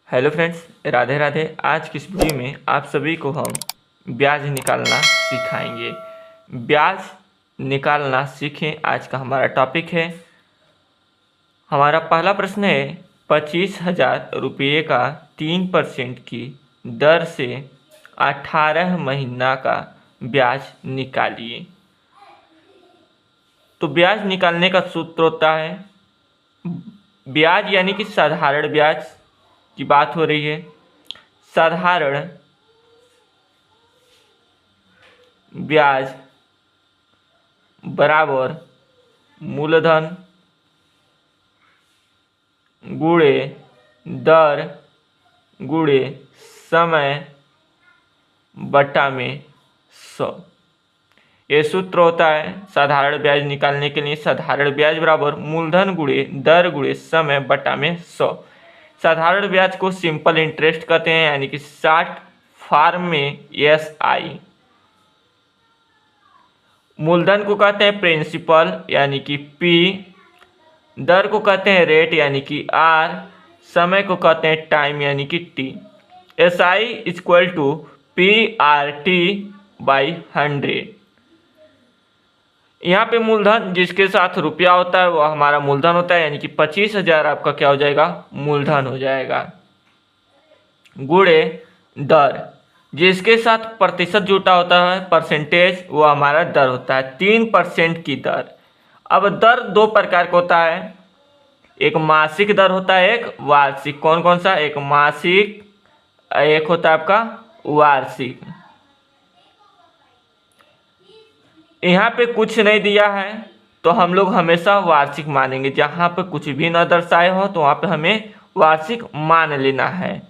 Hello friends, Radhe Radhe. आज की इस वीडियो में आप सभी को हम ब्याज निकालना सिखाएंगे। ब्याज निकालना सीखें, आज का हमारा टॉपिक है। हमारा पहला प्रश्न है, 25,000 रुपये का 3% की दर से 18 महीना का ब्याज निकालिए। तो ब्याज निकालने का सूत्र होता है, ब्याज यानी कि साधारण ब्याज की बात हो रही है। साधारण ब्याज बराबर मूलधन गुणे दर गुणे समय बटा में 100। ये सूत्र होता है साधारण ब्याज निकालने के लिए। साधारण ब्याज बराबर मूलधन गुणे दर गुणे समय बटा में 100। साधारण ब्याज को सिंपल इंटरेस्ट कहते हैं, यानी कि शॉर्ट फॉर्म में SI। मूलधन को कहते हैं प्रिंसिपल यानी कि P। दर को कहते हैं रेट यानी कि R। समय को कहते हैं टाइम यानी कि T। SI equal to PRT/100। यहाँ पे मूलधन जिसके साथ रुपया होता है वो हमारा मूलधन होता है, यानी कि 25,000 आपका क्या हो जाएगा, मूलधन हो जाएगा। गुणे दर जिसके साथ प्रतिशत जुटा होता है, परसेंटेज, वो हमारा दर होता है 3% की दर। अब दर दो प्रकार का होता है, एक मासिक दर होता है, एक वार्षिक। कौन कौन सा? एक मासिक, एक होता है आपका वार्षिक। यहाँ पे कुछ नहीं दिया है तो हम लोग हमेशा वार्षिक मानेंगे। जहाँ पे कुछ भी न दर्शाए हो तो वहाँ पे हमें वार्षिक मान लेना है।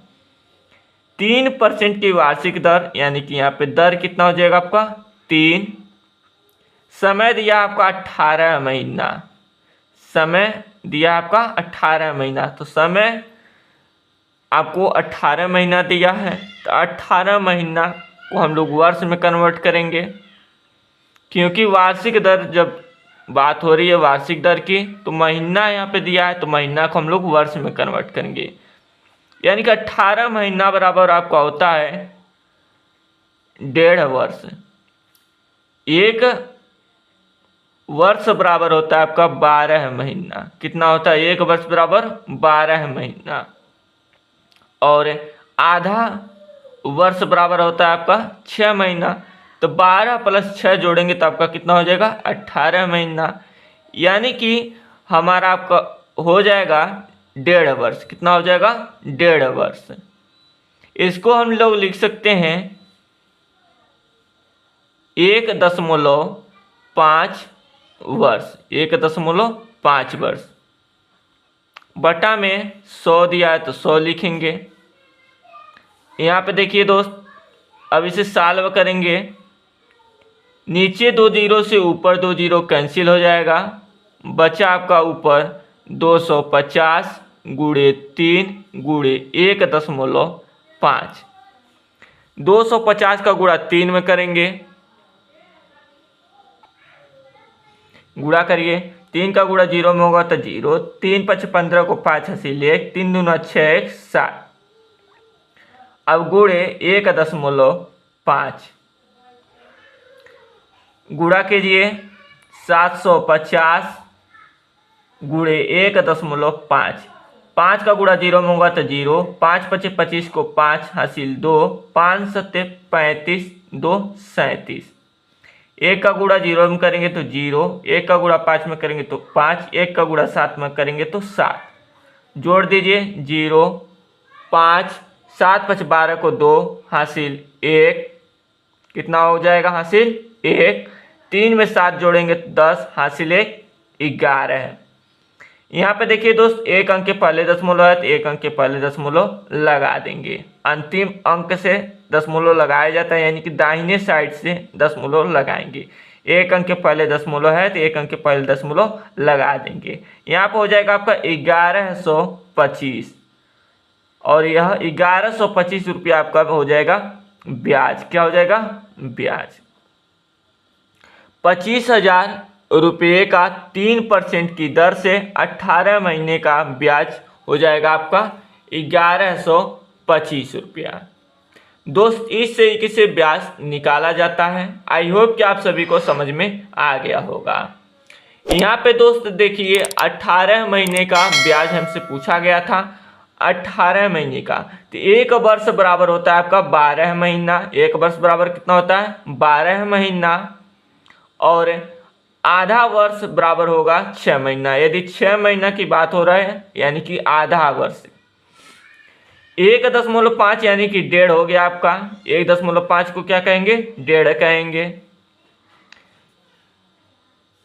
3% की वार्षिक दर, यानी कि यहाँ पे दर कितना हो जाएगा आपका 3। समय दिया आपका 18 महीना। समय दिया आपका 18 महीना, तो समय आपको 18 महीना दिया है तो 18 महीना को हम लोग वर्ष में कन्वर्ट करेंगे, क्योंकि वार्षिक दर जब बात हो रही है वार्षिक दर की, तो महीना यहाँ पे दिया है तो महीना को हम लोग वर्ष में कन्वर्ट करेंगे। यानी कि 18 महीना बराबर आपका होता है 1.5 वर्ष। एक वर्ष बराबर होता है आपका 12 महीना। कितना होता है? एक वर्ष बराबर 12 महीना। और आधा वर्ष बराबर होता है आपका 6 महीना। तो 12 + 6 जोड़ेंगे तो आपका कितना हो जाएगा? 18 महीना। यानी कि हमारा आपका हो जाएगा 1.5 वर्ष। कितना हो जाएगा? 1.5 वर्ष। इसको हम लोग लिख सकते हैं 1.5 वर्ष। 1.5 वर्ष बटा में 100 दिया है तो 100 लिखेंगे। यहाँ पे देखिए दोस्त, अब इसे सॉल्व करेंगे। नीचे 2 जीरो से ऊपर 2 जीरो कैंसिल हो जाएगा। बचा आपका ऊपर 250 गुणे 3 गुणे 1.5। 250 का गुणा 3 में करेंगे। गुणा करिए, 3 का गुणा 0 में होगा तो 0। 3 × 5 = 15 को 5 हासिल 1। 3 दूना 6 7। अब गुणे 1.5 गुणा कीजिए। 750 गुणे 1.5। 5 का गुणा 0 में होगा तो 0। 5 × 5 = 25 को 5 हासिल 2। 5 × 7 = 35, 2 37। 1 का गुणा 0 में करेंगे तो 0। 1 का गुणा 5 में करेंगे तो 5। 1 का गुणा 7 में करेंगे तो 7। जोड़ दीजिए 0 5। 7 × 5 = 12 को 2 हासिल 1। कितना हो जाएगा? हासिल 1। 3 में 7 जोड़ेंगे तो 10 हासिल 1 11 है। यहाँ पे देखिए दोस्त, एक अंक के पहले दशमलव है तो एक अंक के पहले दशमलव लगा देंगे। अंतिम अंक से दशमलव लगाया जाता है, यानी कि दाहिने साइड से दशमलव लगाएंगे। एक अंक के पहले दशमलव है तो एक अंक के पहले दशमलव लगा देंगे। यहाँ पे हो जाएगा आपका 1125। और यह 1125 रुपया आपका हो जाएगा ब्याज। क्या हो जाएगा? ब्याज। 25,000 रुपये का 3% की दर से 18 महीने का ब्याज हो जाएगा आपका 1125 रुपया। दोस्त इस तरीके से ब्याज निकाला जाता है। आई होप कि आप सभी को समझ में आ गया होगा। यहाँ पे दोस्त देखिए 18 महीने का ब्याज हमसे पूछा गया था। 18 महीने का तो एक वर्ष बराबर होता है आपका 12 महीना। एक वर्ष बराबर कितना होता है 12 महीना, और आधा वर्ष बराबर होगा 6 महीना। यदि 6 महीना की बात हो रहा है यानी कि आधा वर्ष। 1.5 यानी कि 1.5 हो गया आपका। 1.5 को क्या कहेंगे 1.5 कहेंगे।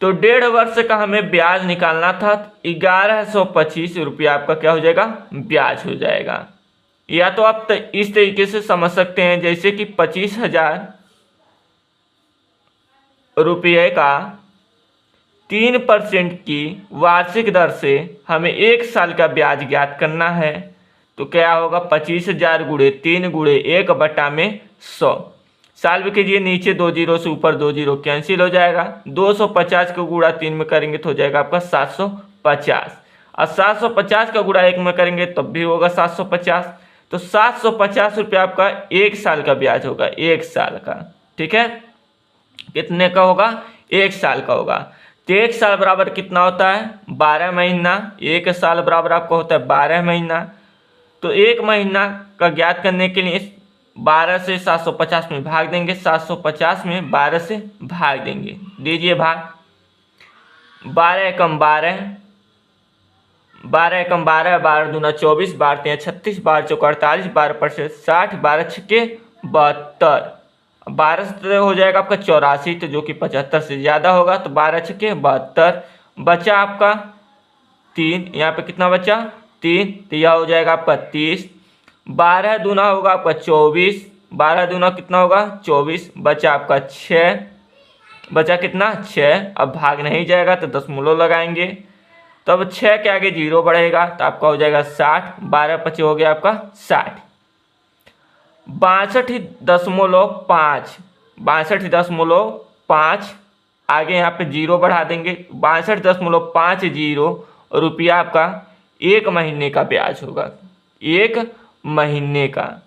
तो 1.5 वर्ष का हमें ब्याज निकालना था। 1125 रुपया आपका क्या हो जाएगा ब्याज हो जाएगा। या तो आप इस तरीके से समझ सकते हैं जैसे कि 25,000 रुपये का 3% की वार्षिक दर से हमें 1 साल का ब्याज ज्ञात करना है। तो क्या होगा 25,000 गुणे 3 गुणे 1/100। सॉल्व कीजिए, नीचे 2 जीरो से ऊपर 2 जीरो कैंसिल हो जाएगा। 250 को गुणा 3 में करेंगे तो हो जाएगा आपका 750, और 750 का गुणा 1 में करेंगे तब भी होगा 750। तो 750 रुपया आपका 1 साल का ब्याज होगा, 1 साल का। ठीक है, कितने का होगा 1 साल का होगा। तो 1 साल बराबर कितना होता है 12 महीना। 1 साल बराबर आपको होता है 12 महीना। तो 1 महीना का ज्ञात करने के लिए 12 से 750 में भाग देंगे। 750 में 12 से भाग देंगे, दीजिए भाग। 12 एकम 12, 12 एकम 12, 12 दूना 24, 12 तिया 36, 12 चौका 48, 12 परसेंट 60, 12 छक्के 72। 12 से हो जाएगा आपका 84, तो जो कि 75 से ज़्यादा होगा। तो 12 छक्के 72, बचा आपका 3। यहाँ पे कितना बचा 3, तो यह हो जाएगा आपका 30। 12 दूना होगा आपका 24, 12 दूना कितना होगा 24, बचा आपका 6। बचा कितना 6। अब भाग नहीं जाएगा तो दशमलव लगाएंगे, तो अब 6 के आगे 0 बढ़ेगा तो आपका हो जाएगा 60। 12 पचे हो गया आपका 60। 62.5, 62.5 आगे यहाँ पे 0 बढ़ा देंगे। 62.50 रुपया आपका 1 महीने का ब्याज होगा, 1 महीने का।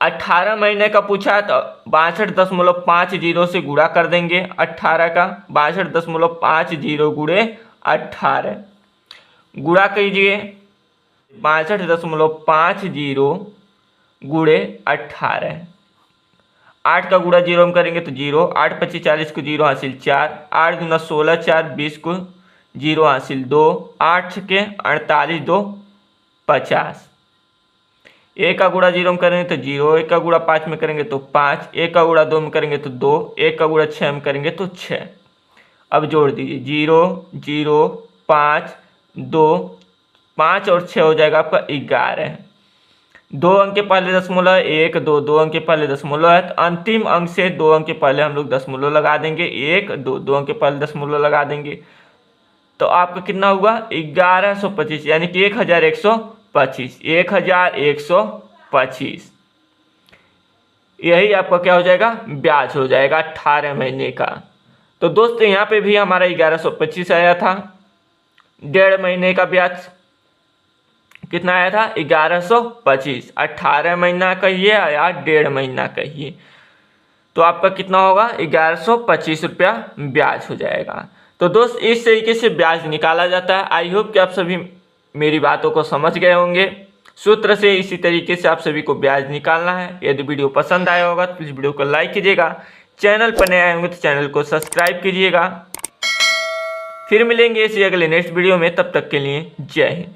18 महीने का पूछा तो 62.50 से गुणा कर देंगे 18 का। 62.50 गुणे 18 गुणा कीजिए। 62.50 गुणे 18, 8 का गुणा 0 में करेंगे तो 0। 8 25 40 को 0 हासिल 4, 8 दूना 16, 4 20 को 0 हासिल 2, 8 छक्के 48, 2 50। 1 का गुणा 0 में करेंगे तो 0, 1 का गुणा 5 में करेंगे तो 5, 1 का गुणा 2 में करेंगे तो 2, 1 का गुणा 6 में करेंगे तो 6। अब जोड़ दीजिए 0 0 5 2, 5 और 6 हो जाएगा आपका 11। 2 अंक के पहले दशमलव 1 2, 2 अंक के पहले दशमलव है, तो अंतिम अंक से 2 अंक के पहले हम लोग दशमलव लगा देंगे। 1 2, 2 अंक के पहले दशमलव लगा देंगे तो आपका कितना हुआ 1125, यानी कि 1125, 1125। यही आपका क्या हो जाएगा ब्याज हो जाएगा 18 महीने का। तो दोस्तों यहाँ पे भी हमारा 1125 आया था। 1.5 महीने का ब्याज कितना आया था 1125। 18 महीना कहिए या 1.5 महीना कहिए, तो आपका कितना होगा 1125 रुपया ब्याज हो जाएगा। तो दोस्त इस तरीके से ब्याज निकाला जाता है। आई होप कि आप सभी मेरी बातों को समझ गए होंगे। सूत्र से इसी तरीके से आप सभी को ब्याज निकालना है। यदि वीडियो पसंद आया होगा तो प्लीज़ वीडियो को लाइक कीजिएगा। चैनल पर नए आए होंगे तो चैनल को सब्सक्राइब कीजिएगा। फिर मिलेंगे इसी अगले नेक्स्ट वीडियो में, तब तक के लिए जय हिंद।